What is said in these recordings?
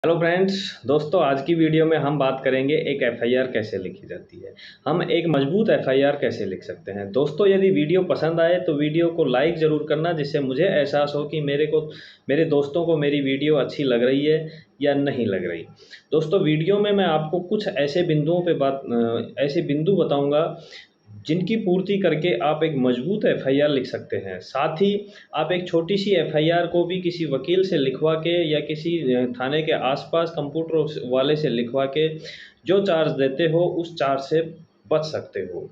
Hello friends, दोस्तों आज की वीडियो में हम बात करेंगे एक एफआईआर कैसे लिखी जाती है। हम एक मजबूत एफआईआर कैसे लिख सकते हैं। दोस्तों यदि वीडियो पसंद आए तो वीडियो को लाइक ज़रूर करना, जिससे मुझे एहसास हो कि मेरे दोस्तों को मेरी वीडियो अच्छी लग रही है या नहीं लग रही। दोस्तों वीडियो में मैं आपको कुछ ऐसे बिंदुओं पे ऐसे बिंदु बताऊंगा जिनकी पूर्ति करके आप एक मजबूत एफआईआर लिख सकते हैं। साथ ही आप एक छोटी-सी एफआईआर को भी किसी वकील से लिखवा के या किसी थाने के आसपास कंप्यूटर वाले से लिखवा के जो चार्ज देते हो, उस चार्ज से बच सकते हो।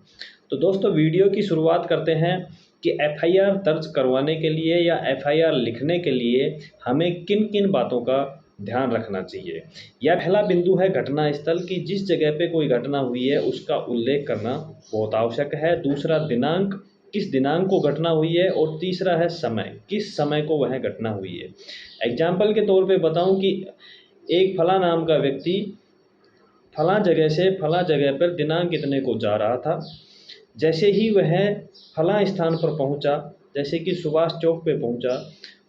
तो दोस्तों वीडियो की शुरुआत करते हैं कि एफआईआर दर्ज करवाने के लिए या एफआईआर लिखने के लिए हमें किन-किन बातों का ध्यान रखना चाहिए। यह पहला बिंदु है घटना स्थल की, जिस जगह पे कोई घटना हुई है उसका उल्लेख करना बहुत आवश्यक है। दूसरा दिनांक, किस दिनांक को घटना हुई है, और तीसरा है समय, किस समय को वह घटना हुई है। एग्जाम्पल के तौर पे बताऊं कि एक फला नाम का व्यक्ति फला जगह से फला जगह पर दिनांक इतने को जा रहा था। जैसे ही वह फला स्थान पर पहुंचा, जैसे कि सुभाष चौक पे पहुंचा,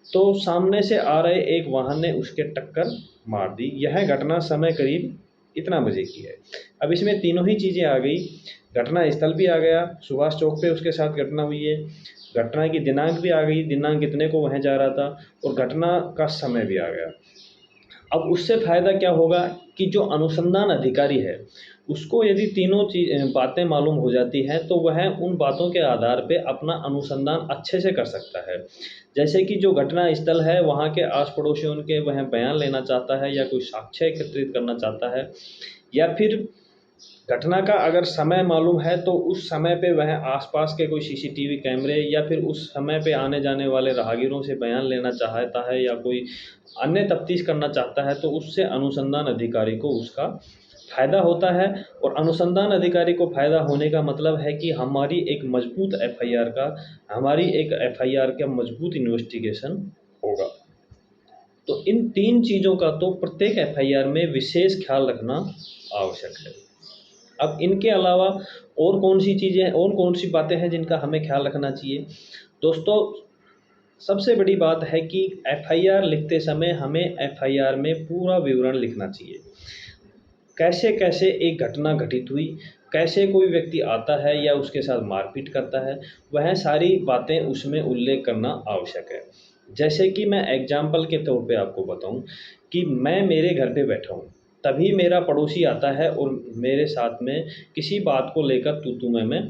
तो सामने से आ रहे एक वाहन ने उसके टक्कर मार दी। यह घटना समय करीब इतना बजे की है। अब इसमें तीनों ही चीज़ें आ गई, घटना स्थल भी आ गया, सुभाष चौक पे उसके साथ घटना हुई है, घटना की दिनांक भी आ गई, दिनांक इतने को वह जा रहा था, और घटना का समय भी आ गया। अब उससे फ़ायदा क्या होगा कि जो अनुसंधान अधिकारी है, उसको यदि तीनों बातें मालूम हो जाती हैं, तो वह उन बातों के आधार पे अपना अनुसंधान अच्छे से कर सकता है। जैसे कि जो घटना स्थल है, वहाँ के आस पड़ोसियों के वह बयान लेना चाहता है, या कोई साक्ष्य एकत्रित करना चाहता है, या फिर घटना का अगर समय मालूम है तो उस समय पे वह आसपास के कोई सीसीटीवी कैमरे या फिर उस समय पे आने जाने वाले राहगीरों से बयान लेना चाहता है, या कोई अन्य तफ्तीश करना चाहता है, तो उससे अनुसंधान अधिकारी को उसका फ़ायदा होता है। और अनुसंधान अधिकारी को फ़ायदा होने का मतलब है कि हमारी एक एफआईआर का मजबूत इन्वेस्टिगेशन होगा। तो इन तीन चीज़ों का तो प्रत्येक एफआईआर में विशेष ख्याल रखना आवश्यक है। अब इनके अलावा और कौन सी बातें हैं जिनका हमें ख्याल रखना चाहिए। दोस्तों सबसे बड़ी बात है कि एफआईआर लिखते समय हमें एफआईआर में पूरा विवरण लिखना चाहिए। कैसे कैसे एक घटना घटित हुई, कैसे कोई व्यक्ति आता है या उसके साथ मारपीट करता है, वह सारी बातें उसमें उल्लेख करना आवश्यक है। जैसे कि मैं एग्जाम्पल के तौर पे आपको बताऊं कि मैं मेरे घर पे बैठा हूं, तभी मेरा पड़ोसी आता है और मेरे साथ में किसी बात को लेकर तू मैं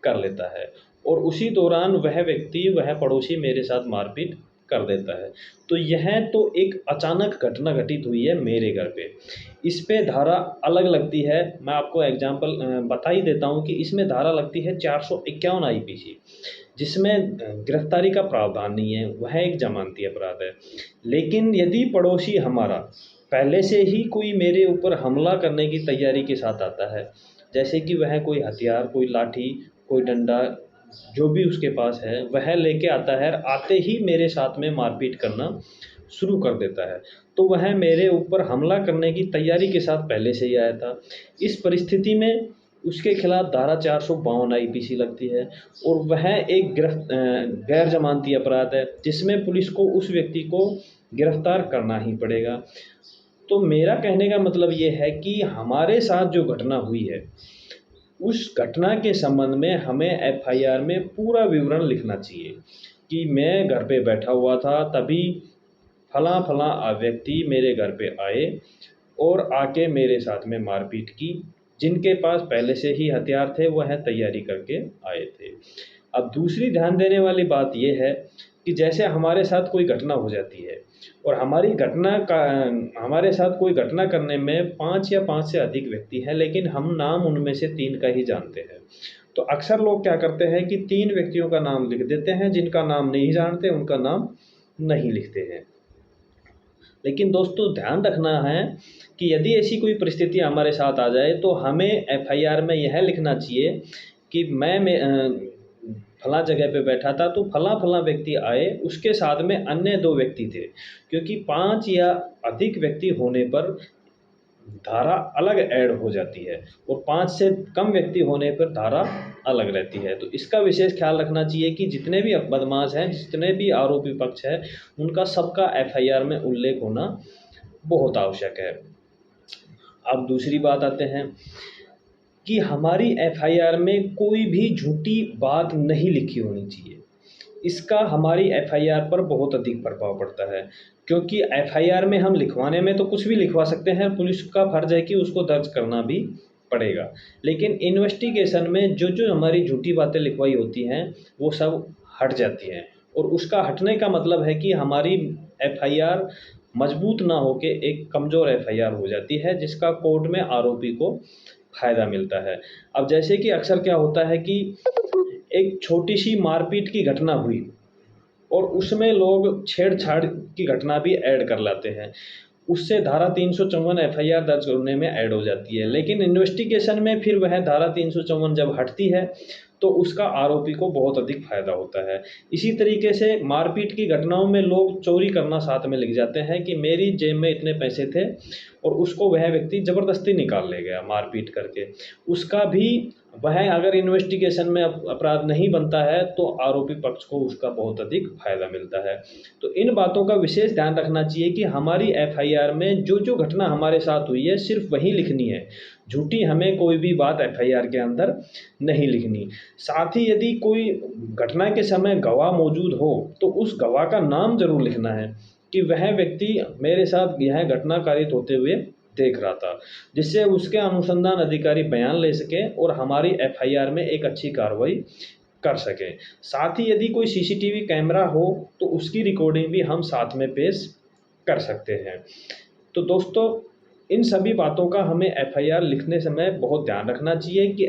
कर लेता है, और उसी दौरान वह पड़ोसी मेरे साथ मारपीट कर देता है। तो यह तो एक अचानक घटना घटित हुई है मेरे घर पे। इस पे धारा अलग लगती है। मैं आपको एग्जांपल बता ही देता हूँ कि इसमें धारा लगती है 451 आईपीसी, जिसमें गिरफ्तारी का प्रावधान नहीं है, वह एक जमानती अपराध है। लेकिन यदि पड़ोसी हमारा पहले से ही कोई मेरे ऊपर हमला करने की तैयारी के साथ आता है, जैसे कि वह कोई हथियार, कोई लाठी, कोई डंडा, जो भी उसके पास है वह लेके आता है, आते ही मेरे साथ में मारपीट करना शुरू कर देता है, तो वह मेरे ऊपर हमला करने की तैयारी के साथ पहले से ही आया था। इस परिस्थिति में उसके खिलाफ धारा 452 आईपीसी लगती है, और वह एक गैर जमानती अपराध है, जिसमें पुलिस को उस व्यक्ति को गिरफ्तार करना ही पड़ेगा। तो मेरा कहने का मतलब ये है कि हमारे साथ जो घटना हुई है, उस घटना के संबंध में हमें एफआईआर में पूरा विवरण लिखना चाहिए कि मैं घर पे बैठा हुआ था, तभी फला व्यक्ति मेरे घर पे आए और आके मेरे साथ में मारपीट की। जिनके पास पहले से ही हथियार थे वह तैयारी करके आए थे। अब दूसरी ध्यान देने वाली बात यह है कि जैसे हमारे साथ कोई घटना हो जाती है, और हमारे साथ कोई घटना करने में 5 या 5 से अधिक व्यक्ति हैं, लेकिन हम नाम उनमें से 3 का ही जानते हैं। तो अक्सर लोग क्या करते हैं कि 3 व्यक्तियों का नाम लिख देते हैं, जिनका नाम नहीं जानते उनका नाम नहीं लिखते हैं। लेकिन दोस्तों ध्यान रखना है कि यदि ऐसी कोई परिस्थिति हमारे साथ आ जाए, तो हमें एफआईआर में यह लिखना चाहिए कि मैं फला जगह पे बैठा था, तो फला व्यक्ति आए, उसके साथ में अन्य 2 व्यक्ति थे। क्योंकि 5 या अधिक व्यक्ति होने पर धारा अलग ऐड हो जाती है, और 5 से कम व्यक्ति होने पर धारा अलग रहती है। तो इसका विशेष ख्याल रखना चाहिए कि जितने भी बदमाश हैं, जितने भी आरोपी पक्ष हैं, उनका सबका एफआईआर में उल्लेख होना बहुत आवश्यक है। अब दूसरी बात आते हैं कि हमारी एफआईआर में कोई भी झूठी बात नहीं लिखी होनी चाहिए। इसका हमारी एफआईआर पर बहुत अधिक प्रभाव पड़ता है, क्योंकि एफआईआर में हम लिखवाने में तो कुछ भी लिखवा सकते हैं, पुलिस का फर्ज है कि उसको दर्ज करना भी पड़ेगा। लेकिन इन्वेस्टिगेशन में जो जो हमारी झूठी बातें लिखवाई होती हैं वो सब हट जाती हैं, और उसका हटने का मतलब है कि हमारी एफआईआर मजबूत ना होके एक कमज़ोर एफआईआर हो जाती है, जिसका कोर्ट में आरोपी को फ़ायदा मिलता है। अब जैसे कि अक्सर क्या होता है कि एक छोटी-सी मारपीट की घटना हुई और उसमें लोग छेड़छाड़ की घटना भी ऐड कर लाते हैं। उससे धारा 354 एफआईआर दर्ज होने में ऐड हो जाती है। लेकिन इन्वेस्टिगेशन में फिर वह धारा 354 जब हटती है तो उसका आरोपी को बहुत अधिक फ़ायदा होता है। इसी तरीके से मारपीट की घटनाओं में लोग चोरी करना साथ में लिख जाते हैं कि मेरी जेब में इतने पैसे थे, और उसको वह व्यक्ति ज़बरदस्ती निकाल ले गया मारपीट करके। उसका भी वह अगर इन्वेस्टिगेशन में अपराध नहीं बनता है तो आरोपी पक्ष को उसका बहुत अधिक फ़ायदा मिलता है। तो इन बातों का विशेष ध्यान रखना चाहिए कि हमारी एफआईआर में जो घटना हमारे साथ हुई है सिर्फ वही लिखनी है, झूठी हमें कोई भी बात एफआईआर के अंदर नहीं लिखनी। साथ ही यदि कोई घटना के समय गवाह मौजूद हो तो उस गवाह का नाम ज़रूर लिखना है कि वह व्यक्ति मेरे साथ यह घटना कारित होते हुए देख रहा था, जिससे उसके अनुसंधान अधिकारी बयान ले सके और हमारी एफआईआर में एक अच्छी कार्रवाई कर सकें। साथ ही यदि कोई सीसीटीवी कैमरा हो तो उसकी रिकॉर्डिंग भी हम साथ में पेश कर सकते हैं। तो दोस्तों, इन सभी बातों का हमें एफआईआर लिखने समय बहुत ध्यान रखना चाहिए कि